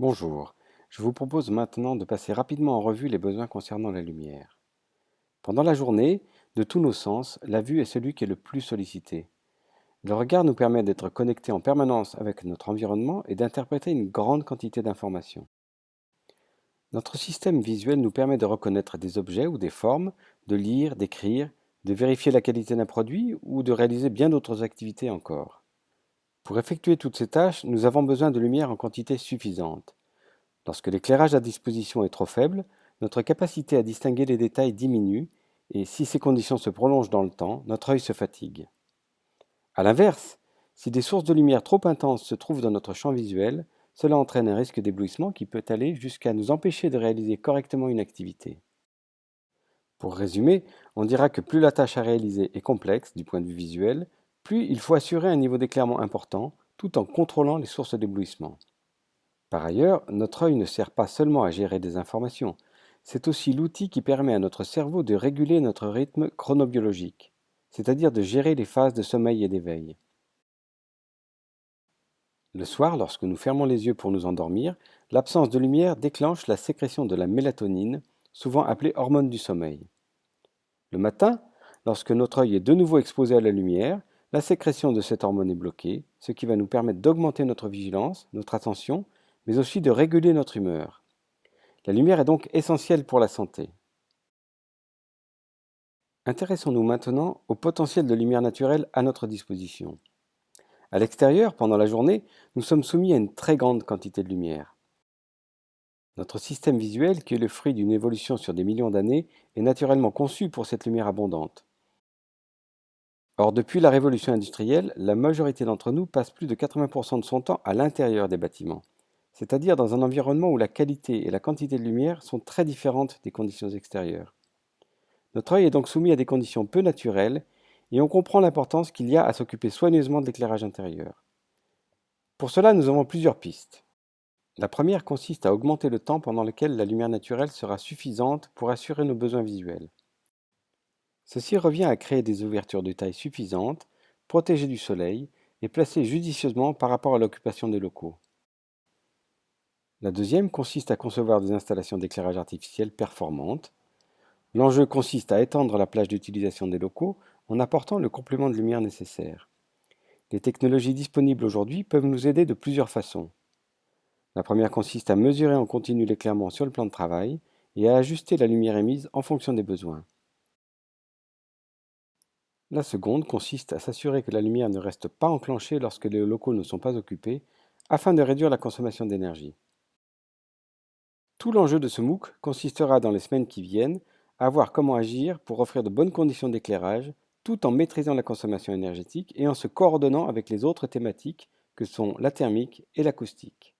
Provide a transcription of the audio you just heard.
Bonjour, je vous propose maintenant de passer rapidement en revue les besoins concernant la lumière. Pendant la journée, de tous nos sens, la vue est celui qui est le plus sollicité. Le regard nous permet d'être connectés en permanence avec notre environnement et d'interpréter une grande quantité d'informations. Notre système visuel nous permet de reconnaître des objets ou des formes, de lire, d'écrire, de vérifier la qualité d'un produit ou de réaliser bien d'autres activités encore. Pour effectuer toutes ces tâches, nous avons besoin de lumière en quantité suffisante. Lorsque l'éclairage à disposition est trop faible, notre capacité à distinguer les détails diminue et si ces conditions se prolongent dans le temps, notre œil se fatigue. A l'inverse, si des sources de lumière trop intenses se trouvent dans notre champ visuel, cela entraîne un risque d'éblouissement qui peut aller jusqu'à nous empêcher de réaliser correctement une activité. Pour résumer, on dira que plus la tâche à réaliser est complexe du point de vue visuel, plus il faut assurer un niveau d'éclairement important tout en contrôlant les sources d'éblouissement. Par ailleurs, notre œil ne sert pas seulement à gérer des informations, c'est aussi l'outil qui permet à notre cerveau de réguler notre rythme chronobiologique, c'est-à-dire de gérer les phases de sommeil et d'éveil. Le soir, lorsque nous fermons les yeux pour nous endormir, l'absence de lumière déclenche la sécrétion de la mélatonine, souvent appelée hormone du sommeil. Le matin, lorsque notre œil est de nouveau exposé à la lumière, la sécrétion de cette hormone est bloquée, ce qui va nous permettre d'augmenter notre vigilance, notre attention, mais aussi de réguler notre humeur. La lumière est donc essentielle pour la santé. Intéressons-nous maintenant au potentiel de lumière naturelle à notre disposition. À l'extérieur, pendant la journée, nous sommes soumis à une très grande quantité de lumière. Notre système visuel, qui est le fruit d'une évolution sur des millions d'années, est naturellement conçu pour cette lumière abondante. Or, depuis la révolution industrielle, la majorité d'entre nous passe plus de 80% de son temps à l'intérieur des bâtiments, c'est-à-dire dans un environnement où la qualité et la quantité de lumière sont très différentes des conditions extérieures. Notre œil est donc soumis à des conditions peu naturelles et on comprend l'importance qu'il y a à s'occuper soigneusement de l'éclairage intérieur. Pour cela, nous avons plusieurs pistes. La première consiste à augmenter le temps pendant lequel la lumière naturelle sera suffisante pour assurer nos besoins visuels. Ceci revient à créer des ouvertures de taille suffisante, protégées du soleil et placées judicieusement par rapport à l'occupation des locaux. La deuxième consiste à concevoir des installations d'éclairage artificiel performantes. L'enjeu consiste à étendre la plage d'utilisation des locaux en apportant le complément de lumière nécessaire. Les technologies disponibles aujourd'hui peuvent nous aider de plusieurs façons. La première consiste à mesurer en continu l'éclairement sur le plan de travail et à ajuster la lumière émise en fonction des besoins. La seconde consiste à s'assurer que la lumière ne reste pas enclenchée lorsque les locaux ne sont pas occupés, afin de réduire la consommation d'énergie. Tout l'enjeu de ce MOOC consistera dans les semaines qui viennent à voir comment agir pour offrir de bonnes conditions d'éclairage, tout en maîtrisant la consommation énergétique et en se coordonnant avec les autres thématiques que sont la thermique et l'acoustique.